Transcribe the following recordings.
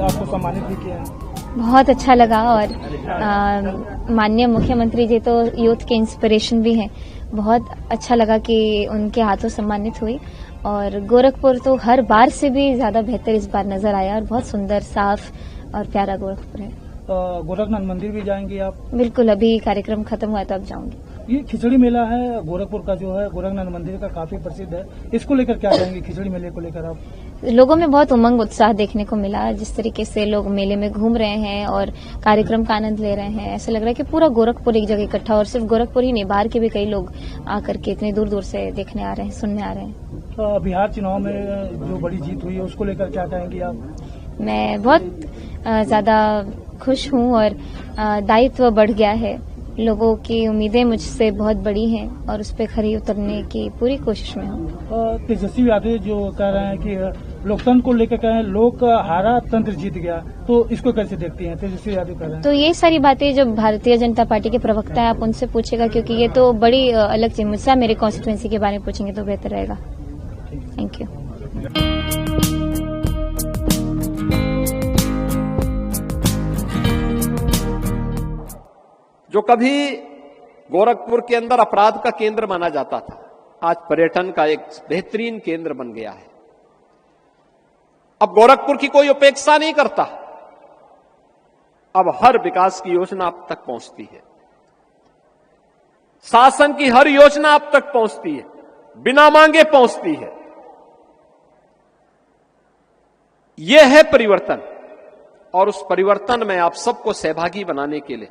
आपको सम्मानित भी किया है। बहुत अच्छा लगा और माननीय मुख्यमंत्री जी तो यूथ के इंस्पिरेशन भी हैं। बहुत अच्छा लगा कि उनके हाथों सम्मानित हुई और गोरखपुर तो हर बार से भी ज्यादा बेहतर इस बार नजर आया और बहुत सुंदर, साफ और प्यारा गोरखपुर है। गोरखनाथ मंदिर भी जाएंगे आप? बिल्कुल, अभी कार्यक्रम खत्म हुआ तो अब जाऊंगी। ये खिचड़ी मेला है गोरखपुर का, जो है गोरखनाथ मंदिर का, काफी प्रसिद्ध है। इसको लेकर क्या कहेंगे, खिचड़ी मेले को लेकर आप? लोगों में बहुत उमंग, उत्साह देखने को मिला। जिस तरीके से लोग मेले में घूम रहे हैं और कार्यक्रम का आनंद ले रहे हैं, ऐसा लग रहा है कि पूरा गोरखपुर एक जगह इकट्ठा, और सिर्फ गोरखपुर ही नहीं, बाहर के भी कई लोग आकर के इतने दूर दूर से देखने आ रहे हैं, सुनने आ रहे हैं। तो बिहार चुनाव में जो बड़ी जीत हुई है उसको लेकर क्या कहेंगी आप? मैं बहुत ज्यादा खुश हूं और दायित्व बढ़ गया है। लोगों की उम्मीदें मुझसे बहुत बड़ी हैं और उस पर खरी उतरने की पूरी कोशिश में हूँ। तेजस्वी यादव जो कह रहे हैं कि लोकतंत्र को लेकर कह रहे हैं, लोक हारा तंत्र जीत गया, तो इसको कैसे देखती हैं? तेजस्वी यादव कह रहे हैं। तो ये सारी बातें जो भारतीय जनता पार्टी के प्रवक्ता है, आप उनसे पूछेगा, क्योंकि ये तो बड़ी अलग चीज। मुझसे मेरे कॉन्स्टिट्यूएंसी के बारे में पूछेंगे तो बेहतर रहेगा। Thank you. जो कभी गोरखपुर के अंदर अपराध का केंद्र माना जाता था, आज पर्यटन का एक बेहतरीन केंद्र बन गया है। अब गोरखपुर की कोई उपेक्षा नहीं करता। अब हर विकास की योजना आप तक पहुंचती है, शासन की हर योजना आप तक पहुंचती है, बिना मांगे पहुंचती है। यह है परिवर्तन, और उस परिवर्तन में आप सबको सहभागी बनाने के लिए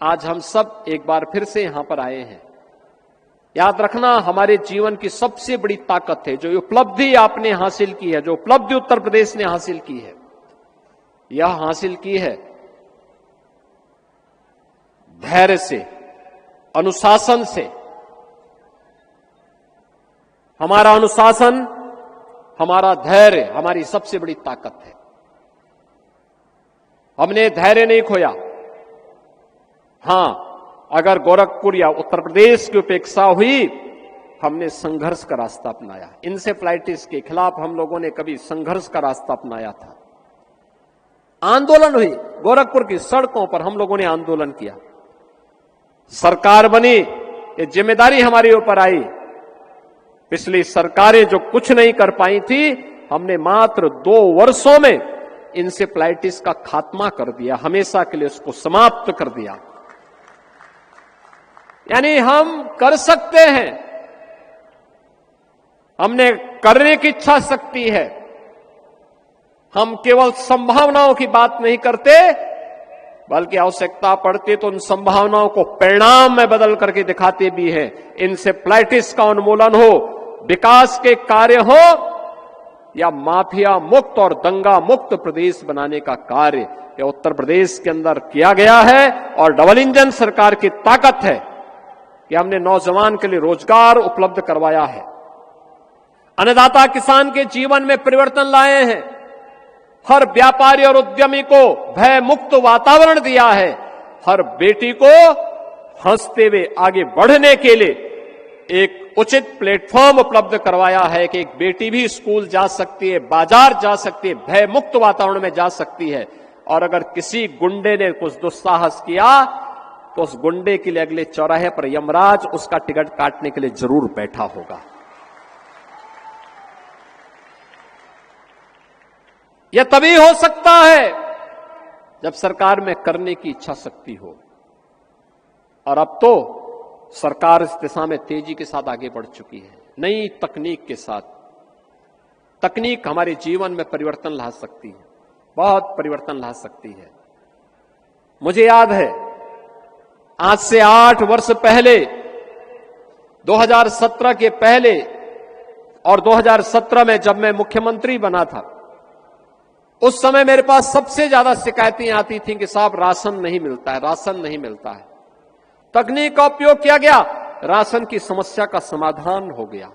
आज हम सब एक बार फिर से यहां पर आए हैं। याद रखना, हमारे जीवन की सबसे बड़ी ताकत है जो उपलब्धि आपने हासिल की है, जो उपलब्धि उत्तर प्रदेश ने हासिल की है, यह हासिल की है धैर्य से, अनुशासन से। हमारा अनुशासन, हमारा धैर्य हमारी सबसे बड़ी ताकत है। हमने धैर्य नहीं खोया। हां, अगर गोरखपुर या उत्तर प्रदेश की उपेक्षा हुई, हमने संघर्ष का रास्ता अपनाया। इंसेफ्लाइटिस के खिलाफ हम लोगों ने कभी संघर्ष का रास्ता अपनाया था। आंदोलन हुई, गोरखपुर की सड़कों पर हम लोगों ने आंदोलन किया। सरकार बनी, ये जिम्मेदारी हमारे ऊपर आई। पिछली सरकारें जो कुछ नहीं कर पाई थी, हमने मात्र 2 वर्षों में इंसेफ्लाइटिस का खात्मा कर दिया, हमेशा के लिए उसको समाप्त कर दिया। यानी हम कर सकते हैं, हमने करने की इच्छा शक्ति है। हम केवल संभावनाओं की बात नहीं करते, बल्कि आवश्यकता पड़ती तो उन संभावनाओं को परिणाम में बदल करके दिखाते भी हैं। इंसेफ्लाइटिस का उन्मूलन हो, विकास के कार्य हो, या माफिया मुक्त और दंगा मुक्त प्रदेश बनाने का कार्य, यह उत्तर प्रदेश के अंदर किया गया है। और डबल इंजन सरकार की ताकत है कि हमने नौजवान के लिए रोजगार उपलब्ध करवाया है, अन्नदाता किसान के जीवन में परिवर्तन लाए हैं, हर व्यापारी और उद्यमी को भय मुक्त वातावरण दिया है, हर बेटी को हंसते हुए आगे बढ़ने के लिए एक उचित प्लेटफॉर्म उपलब्ध करवाया है कि एक बेटी भी स्कूल जा सकती है, बाजार जा सकती है, भय मुक्त वातावरण में जा सकती है। और अगर किसी गुंडे ने कुछ दुस्साहस किया तो उस गुंडे के लिए अगले चौराहे पर यमराज उसका टिकट काटने के लिए जरूर बैठा होगा। यह तभी हो सकता है जब सरकार में करने की इच्छा शक्ति हो, और अब तो सरकार इस दिशा में तेजी के साथ आगे बढ़ चुकी है, नई तकनीक के साथ। तकनीक हमारे जीवन में परिवर्तन ला सकती है, बहुत परिवर्तन ला सकती है। मुझे याद है, आज से 8 वर्ष पहले, 2017 के पहले और 2017 में जब मैं मुख्यमंत्री बना था, उस समय मेरे पास सबसे ज्यादा शिकायतें आती थीं कि साहब राशन नहीं मिलता है, राशन नहीं मिलता है। तकनीक का उपयोग किया गया, राशन की समस्या का समाधान हो गया।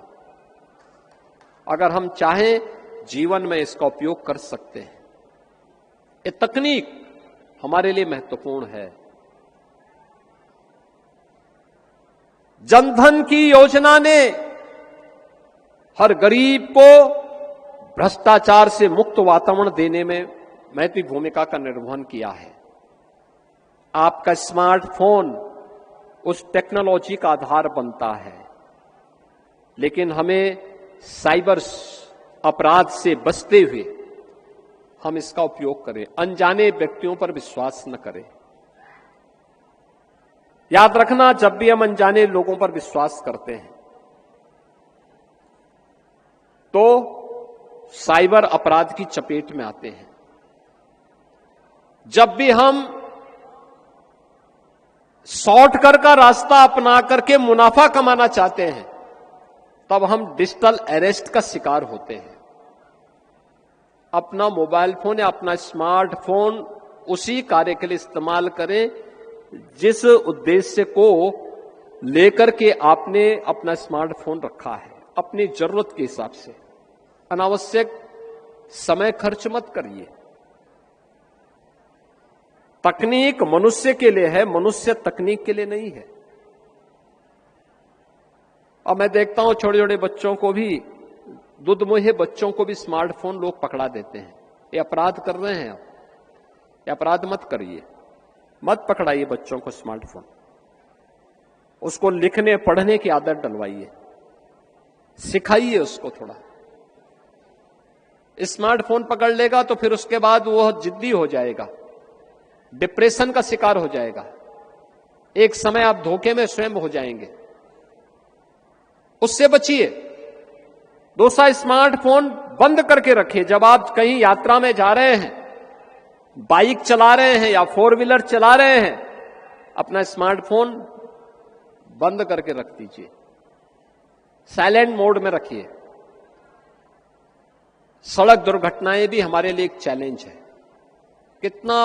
अगर हम चाहें, जीवन में इसका उपयोग कर सकते हैं। ये तकनीक हमारे लिए महत्वपूर्ण है। जनधन की योजना ने हर गरीब को भ्रष्टाचार से मुक्त वातावरण देने में महत्वपूर्ण भूमिका का निर्वहन किया है। आपका स्मार्टफोन उस टेक्नोलॉजी का आधार बनता है, लेकिन हमें साइबर अपराध से बचते हुए हम इसका उपयोग करें, अनजाने व्यक्तियों पर विश्वास न करें। याद रखना, जब भी हम अनजाने लोगों पर विश्वास करते हैं तो साइबर अपराध की चपेट में आते हैं। जब भी हम शॉर्टकट का रास्ता अपना करके मुनाफा कमाना चाहते हैं, तब हम डिजिटल अरेस्ट का शिकार होते हैं। अपना मोबाइल फोन या अपना स्मार्टफोन उसी कार्य के लिए इस्तेमाल करें जिस उद्देश्य को लेकर के आपने अपना स्मार्टफोन रखा है, अपनी जरूरत के हिसाब से। अनावश्यक समय खर्च मत करिए। तकनीक मनुष्य के लिए है, मनुष्य तकनीक के लिए नहीं है। अब मैं देखता हूं छोटे छोटे बच्चों को भी, दुधमुहे बच्चों को भी स्मार्टफोन लोग पकड़ा देते हैं। ये अपराध कर रहे हैं। ये अपराध मत करिए, मत पकड़ाइए बच्चों को स्मार्टफोन। उसको लिखने पढ़ने की आदत डलवाइए, सिखाइए उसको थोड़ा। स्मार्टफोन पकड़ लेगा तो फिर उसके बाद वो जिद्दी हो जाएगा, डिप्रेशन का शिकार हो जाएगा। एक समय आप धोखे में स्वयं हो जाएंगे। उससे बचिए। दूसरा, स्मार्टफोन बंद करके रखिए। जब आप कहीं यात्रा में जा रहे हैं, बाइक चला रहे हैं या 4 व्हीलर चला रहे हैं, अपना स्मार्टफोन बंद करके रख दीजिए, साइलेंट मोड में रखिए। सड़क दुर्घटनाएं भी हमारे लिए एक चैलेंज है। कितना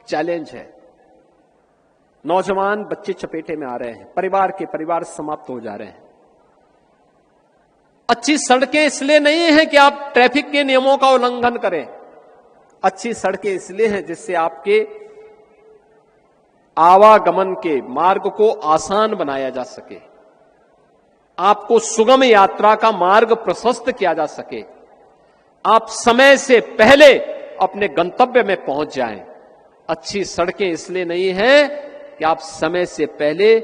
चैलेंज है। नौजवान बच्चे चपेटे में आ रहे हैं, परिवार समाप्त हो जा रहे हैं। अच्छी सड़कें इसलिए नहीं है कि आप ट्रैफिक के नियमों का उल्लंघन करें। अच्छी सड़कें इसलिए हैं जिससे आपके आवागमन के मार्ग को आसान बनाया जा सके, आपको सुगम यात्रा का मार्ग प्रशस्त किया जा सके, आप समय से पहले अपने गंतव्य में पहुंच जाएं। अच्छी सड़कें इसलिए नहीं है कि आप समय से पहले